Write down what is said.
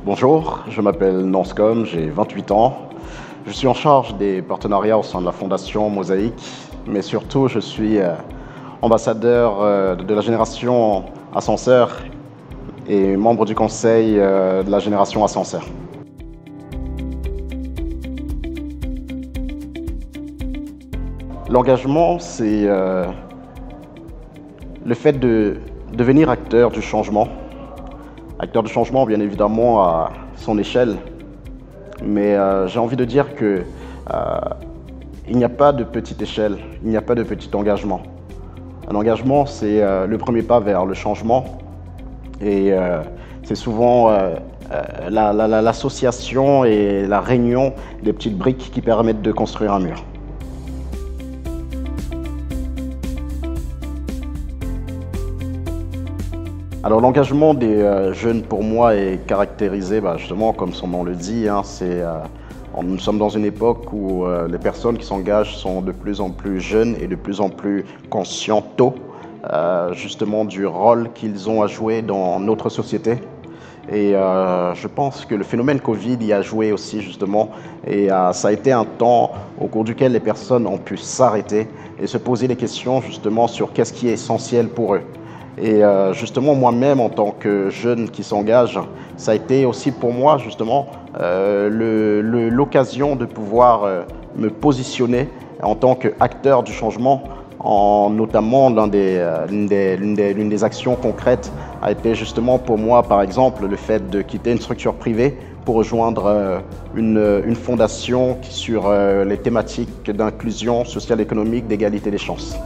Bonjour, je m'appelle Nanscom, j'ai 28 ans. Je suis en charge des partenariats au sein de la Fondation Mosaïque, mais surtout je suis ambassadeur de la génération Ascenseur et membre du conseil de la génération Ascenseur. L'engagement, c'est le fait de devenir acteur du changement. Acteur du changement, bien évidemment, à son échelle. Mais j'ai envie de dire que il n'y a pas de petite échelle, il n'y a pas de petit engagement. Un engagement, c'est le premier pas vers le changement. Et c'est souvent l'association et la réunion des petites briques qui permettent de construire un mur. Alors l'engagement des jeunes pour moi est caractérisé justement comme son nom le dit, nous sommes dans une époque où les personnes qui s'engagent sont de plus en plus jeunes et de plus en plus conscients justement du rôle qu'ils ont à jouer dans notre société. Et je pense que le phénomène Covid y a joué aussi justement et ça a été un temps au cours duquel les personnes ont pu s'arrêter et se poser des questions justement sur qu'est-ce qui est essentiel pour eux. Et justement, moi-même, en tant que jeune qui s'engage, ça a été aussi pour moi, justement, l'occasion de pouvoir me positionner en tant qu'acteur du changement, notamment l'une des actions concrètes a été justement pour moi, par exemple, le fait de quitter une structure privée pour rejoindre une fondation sur les thématiques d'inclusion sociale et économique, d'égalité des chances.